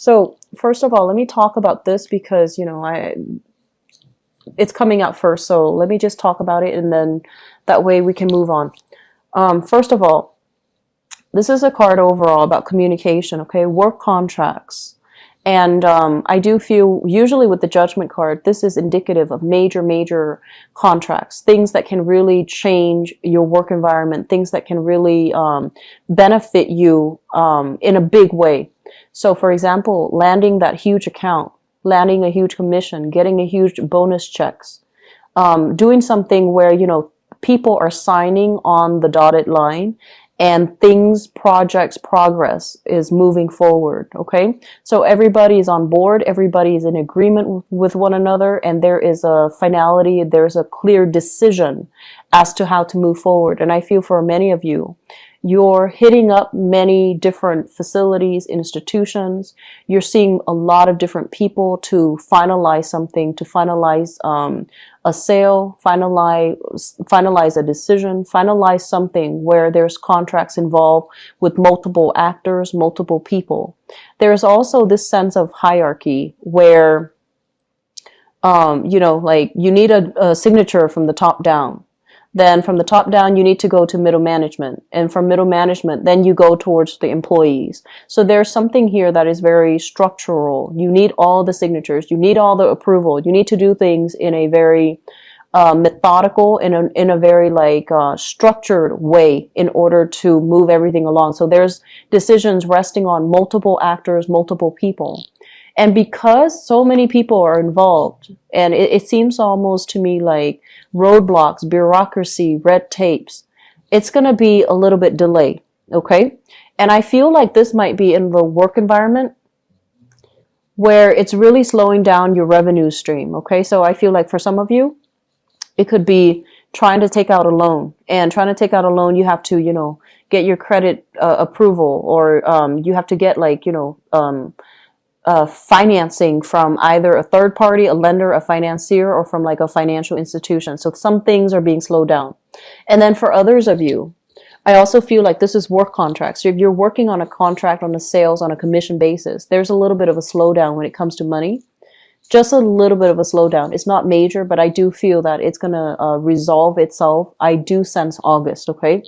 So first of all, let me talk about this because, it's coming out first. So let me just talk about it and then that way we can move on. First of all, this is a card overall about communication, okay? Work contracts. And I do feel, usually with the Judgment card, this is indicative of major, major contracts, things that can really change your work environment, things that can really benefit you in a big way. So, for example, landing that huge account, landing a huge commission, getting a huge bonus checks, doing something where, people are signing on the dotted line and things, projects, progress is moving forward. Okay. So everybody is on board. Everybody is in agreement with one another. And there is a finality. There's a clear decision as to how to move forward. And I feel for many of you, you're hitting up many different facilities, institutions. You're seeing a lot of different people to finalize something, to finalize a sale, finalize a decision, finalize something where there's contracts involved with multiple actors, multiple people. There's also this sense of hierarchy where, like you need a signature from the top down. Then from the top down, you need to go to middle management. And from middle management, then you go towards the employees. So there's something here that is very structural. You need all the signatures. You need all the approval. You need to do things in a very methodical, in a very structured way in order to move everything along. So there's decisions resting on multiple actors, multiple people. And because so many people are involved, and it seems almost to me like roadblocks, bureaucracy, red tapes, it's going to be a little bit delayed, okay? And I feel like this might be in the work environment where it's really slowing down your revenue stream, okay? So I feel like for some of you, it could be trying to take out a loan. And trying to take out a loan, you have to, get your credit approval, or you have to get financing from either a third party, a lender, a financier, or from like a financial institution. So some things are being slowed down. And then for others of you, I also feel like this is work contracts. So if you're working on a contract, on a sales, on a commission basis, there's a little bit of a slowdown when it comes to money. Just a little bit of a slowdown. It's not major, but I do feel that it's going to resolve itself. I do sense August, okay?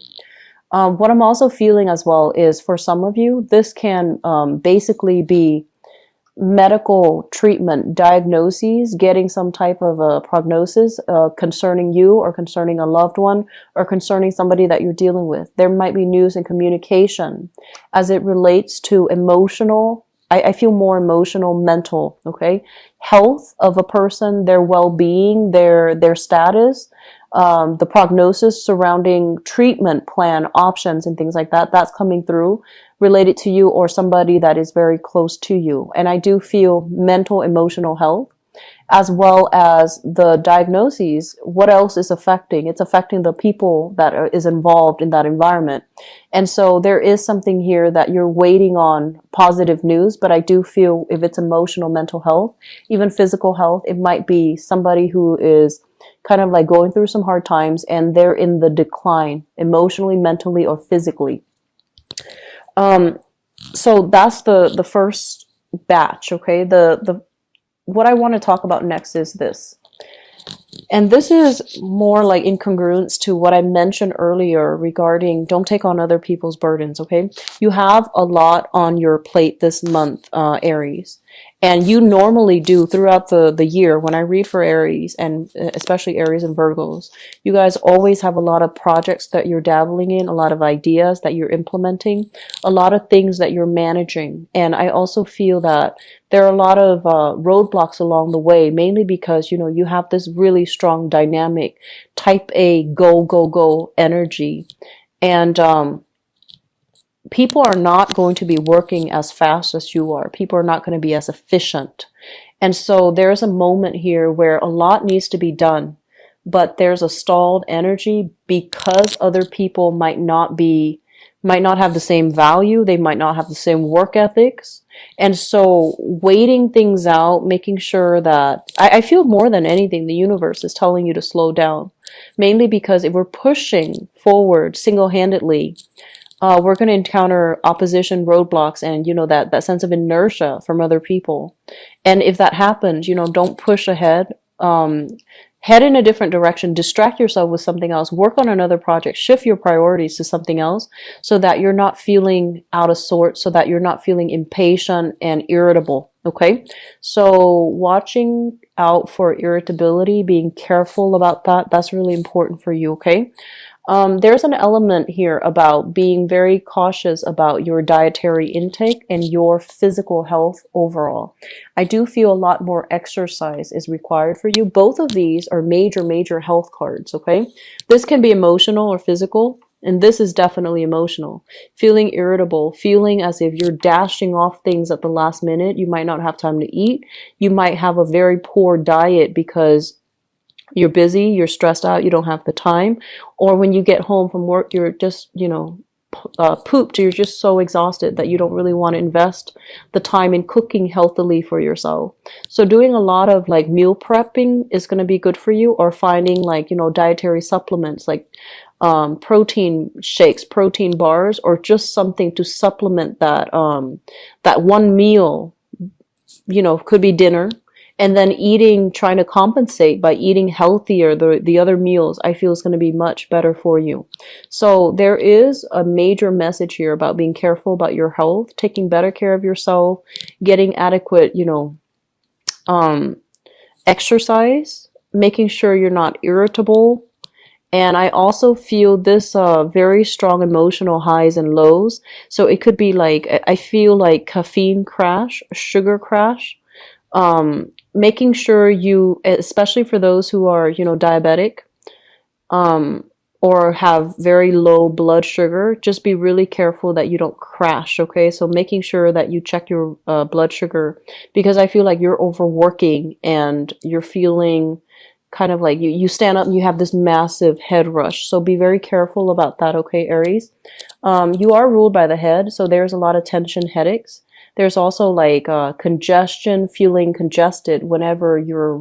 What I'm also feeling as well is for some of you, this can basically be medical treatment, diagnoses, getting some type of a prognosis concerning you or concerning a loved one or concerning somebody that you're dealing with. There might be news and communication as it relates to emotional. I feel more emotional, mental, okay? Health of a person, their well-being, their status, the prognosis surrounding treatment plan options and things like that. That's coming through related to you or somebody that is very close to you. And I do feel mental, emotional health, as well as the diagnoses. What else is affecting? It's affecting the people that is involved in that environment. And so there is something here that you're waiting on positive news, but I do feel if it's emotional, mental health, even physical health, it might be somebody who is kind of like going through some hard times and they're in the decline emotionally, mentally, or physically. So that's the first batch, okay? What I want to talk about next is this. And this is more like incongruence to what I mentioned earlier regarding don't take on other people's burdens, okay? You have a lot on your plate this month, Aries. And you normally do throughout the year. When I read for Aries, and especially Aries and Virgos, you guys always have a lot of projects that you're dabbling in, a lot of ideas that you're implementing, a lot of things that you're managing. And I also feel that there are a lot of roadblocks along the way, mainly because, you have this really strong dynamic type A go, go, go energy. And people are not going to be working as fast as you are. People are not going to be as efficient. And so there's a moment here where a lot needs to be done, but there's a stalled energy because other people might not have the same value. They might not have the same work ethics. And so waiting things out, making sure that I feel more than anything, the universe is telling you to slow down, mainly because if we're pushing forward single-handedly, we're going to encounter opposition, roadblocks, and that sense of inertia from other people. And if that happens, don't push ahead. Head in a different direction, distract yourself with something else, work on another project, shift your priorities to something else so that you're not feeling out of sorts, so that you're not feeling impatient and irritable. Okay. So watching out for irritability, being careful about that, that's really important for you. Okay. There's an element here about being very cautious about your dietary intake and your physical health overall. I do feel a lot more exercise is required for you. Both of these are major, major health cards, okay? This can be emotional or physical, and this is definitely emotional. Feeling irritable, feeling as if you're dashing off things at the last minute. You might not have time to eat. You might have a very poor diet because you're busy, you're stressed out, you don't have the time. Or when you get home from work, you're just, pooped. You're just so exhausted that you don't really want to invest the time in cooking healthily for yourself. So doing a lot of like meal prepping is going to be good for you, or finding like, dietary supplements like protein shakes, protein bars, or just something to supplement that one meal, could be dinner, and then trying to compensate by eating healthier the other meals, I feel is going to be much better for you. So there is a major message here about being careful about your health, taking better care of yourself, getting adequate, exercise, making sure you're not irritable. And I also feel this very strong emotional highs and lows. So it could be like, I feel like caffeine crash, sugar crash. Making sure you, especially for those who are, diabetic, or have very low blood sugar, just be really careful that you don't crash, okay? So making sure that you check your blood sugar, because I feel like you're overworking and you're feeling kind of like you stand up and you have this massive head rush. So be very careful about that, okay, Aries? You are ruled by the head, so there's a lot of tension, headaches. There's also like congestion, feeling congested whenever you're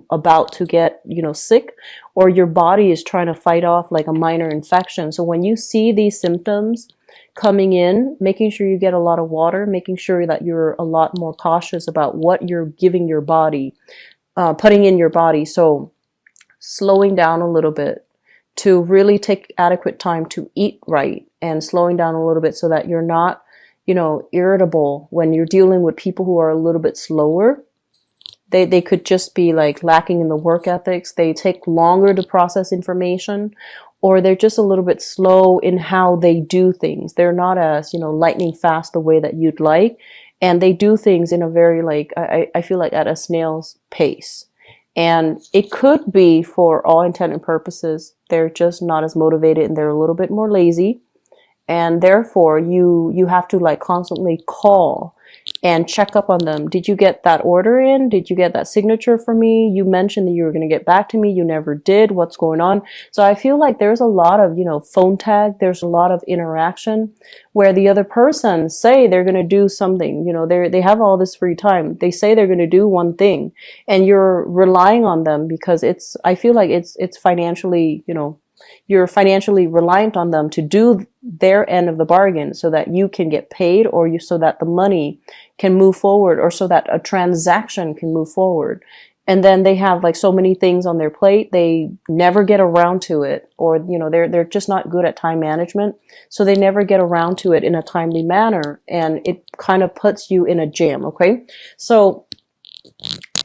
about to get, sick, or your body is trying to fight off like a minor infection. So when you see these symptoms coming in, making sure you get a lot of water, making sure that you're a lot more cautious about what you're giving your body, putting in your body. So slowing down a little bit to really take adequate time to eat right, and slowing down a little bit so that you're not irritable when you're dealing with people who are a little bit slower. They could just be like lacking in the work ethics. They take longer to process information, or they're just a little bit slow in how they do things. They're not as, lightning fast the way that you'd like. And they do things in a very like, I feel like at a snail's pace. And it could be, for all intent and purposes, they're just not as motivated and they're a little bit more lazy. And therefore you have to like constantly call and check up on them. Did you get that order in? Did you get that signature for me? You mentioned that you were going to get back to me. You never did. What's going on? So I feel like there's a lot of, phone tag. There's a lot of interaction where the other person say they're going to do something. They have all this free time. They say they're going to do one thing, and you're relying on them because I feel like it's financially, you're financially reliant on them to do their end of the bargain so that you can get paid, or so that the money can move forward, or so that a transaction can move forward. And then they have like so many things on their plate, they never get around to it, or they're just not good at time management, so they never get around to it in a timely manner, and it kind of puts you in a jam, okay? So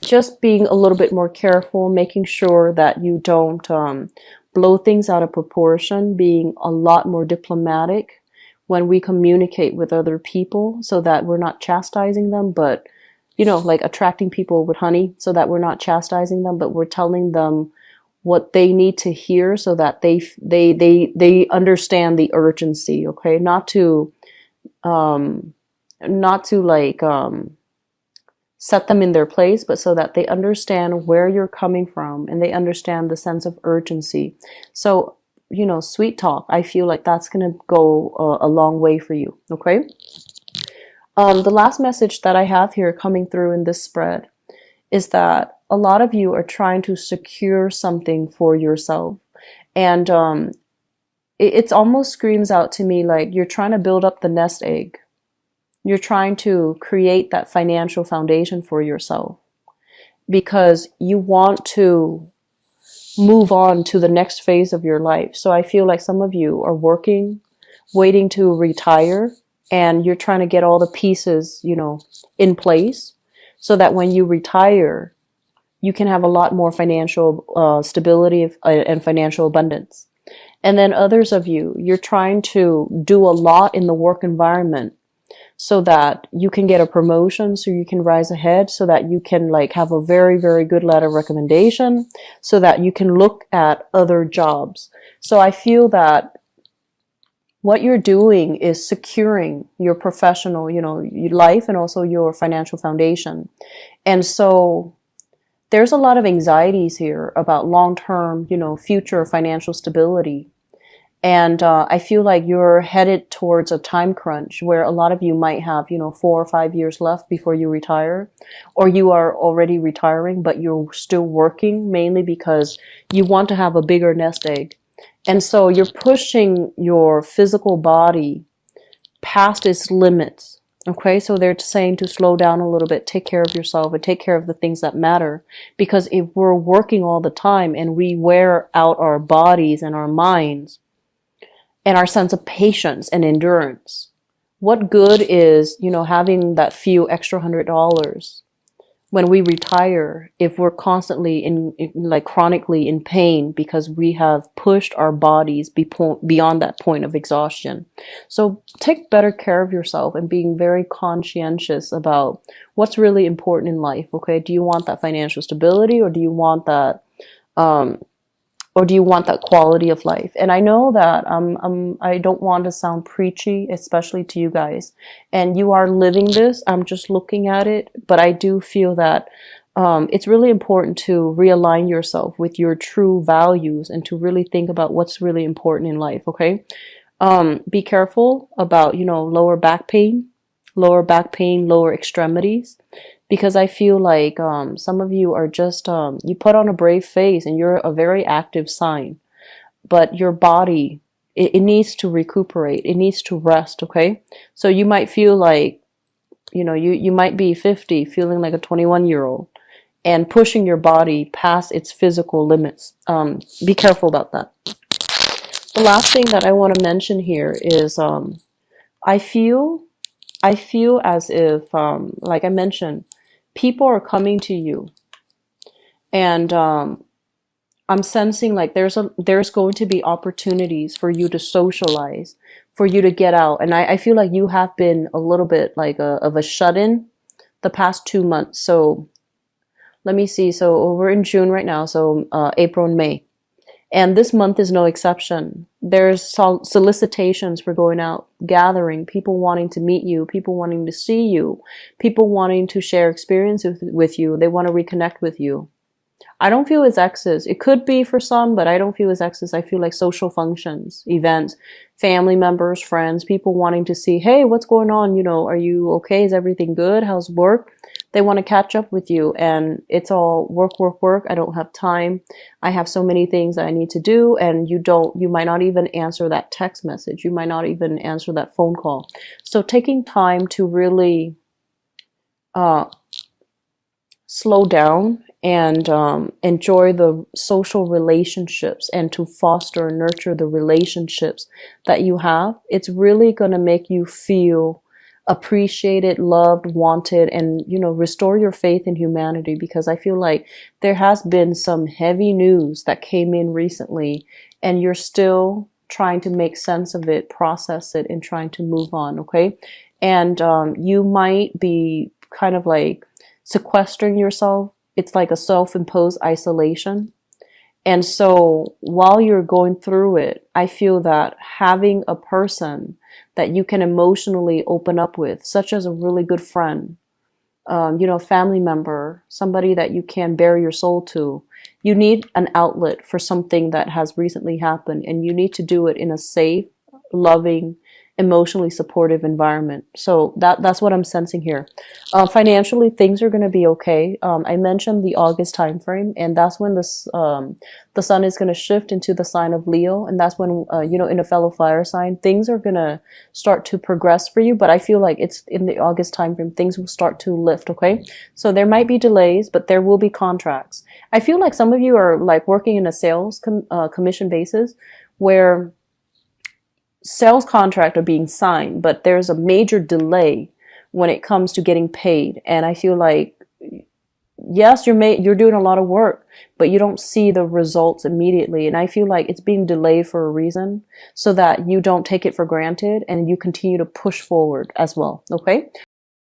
just being a little bit more careful, making sure that you don't blow things out of proportion, being a lot more diplomatic when we communicate with other people, so that we're not chastising them, but like attracting people with honey, so that we're not chastising them, but we're telling them what they need to hear, so that they understand the urgency, okay? Not to like set them in their place, but so that they understand where you're coming from and they understand the sense of urgency. So, sweet talk, I feel like that's going to go a long way for you, okay? The last message that I have here coming through in this spread is that a lot of you are trying to secure something for yourself. And it's almost screams out to me like you're trying to build up the nest egg. You're trying to create that financial foundation for yourself because you want to move on to the next phase of your life. So I feel like some of you are working, waiting to retire, and you're trying to get all the pieces, in place so that when you retire, you can have a lot more financial stability and financial abundance. And then others of you, you're trying to do a lot in the work environment so that you can get a promotion, so you can rise ahead, so that you can like have a very, very good letter of recommendation, so that you can look at other jobs. So I feel that what you're doing is securing your professional, your life and also your financial foundation. And so there's a lot of anxieties here about long-term, future financial stability. And I feel like you're headed towards a time crunch where a lot of you might have, 4 or 5 years left before you retire, or you are already retiring, but you're still working mainly because you want to have a bigger nest egg. And so you're pushing your physical body past its limits. Okay, so they're saying to slow down a little bit, take care of yourself, and take care of the things that matter. Because if we're working all the time and we wear out our bodies and our minds, and our sense of patience and endurance. What good is, having that few extra $100 when we retire if we're constantly like chronically in pain because we have pushed our bodies beyond that point of exhaustion. So take better care of yourself and being very conscientious about what's really important in life. Okay, do you want that financial stability, or do you want that quality of life? And I know that I don't want to sound preachy, especially to you guys. And you are living this. I'm just looking at it, but I do feel that it's really important to realign yourself with your true values and to really think about what's really important in life. Okay, be careful about lower back pain, lower extremities, because I feel like some of you are just, you put on a brave face and you're a very active sign, but your body, it needs to recuperate. It needs to rest, okay? So you might feel like, you might be 50 feeling like a 21-year-old and pushing your body past its physical limits. Be careful about that. The last thing that I want to mention here is I feel as if, like I mentioned, people are coming to you, and I'm sensing like there's going to be opportunities for you to socialize, for you to get out. And I feel like you have been a little bit like of a shut-in the past 2 months. So let me see. So we're in June right now, so April and May. And this month is no exception. There's solicitations for going out, gathering, people wanting to meet you, people wanting to see you, people wanting to share experiences with you. They want to reconnect with you. I don't feel it's exes. It could be for some, but I don't feel it's exes. I feel like social functions, events, family members, friends, people wanting to see, hey, what's going on? Are you okay? Is everything good? How's work? They want to catch up with you, and it's all work, work, work. I don't have time. I have so many things that I need to do, and you might not even answer that text message. You might not even answer that phone call. So taking time to really slow down and enjoy the social relationships and to foster and nurture the relationships that you have, it's really going to make you feel appreciated, loved, wanted, and restore your faith in humanity, because I feel like there has been some heavy news that came in recently and you're still trying to make sense of it, process it, and trying to move on. Okay, and you might be kind of like sequestering yourself. It's like a self-imposed isolation. And so while you're going through it, I feel that having a person that you can emotionally open up with, such as a really good friend, family member, somebody that you can bare your soul to, you need an outlet for something that has recently happened, and you need to do it in a safe, loving, emotionally supportive environment. So that's what I'm sensing here. Financially, things are going to be okay. I mentioned the August time frame, and that's when the sun is going to shift into the sign of Leo, and that's when in a fellow fire sign, things are going to start to progress for you. But I feel like it's in the August time frame, things will start to lift. Okay, so there might be delays, but there will be contracts. I feel like some of you are like working in a sales commission basis where sales contract are being signed, but there's a major delay when it comes to getting paid. And I feel like, yes, you're doing a lot of work, but you don't see the results immediately. And I feel like it's being delayed for a reason so that you don't take it for granted and you continue to push forward as well. Okay.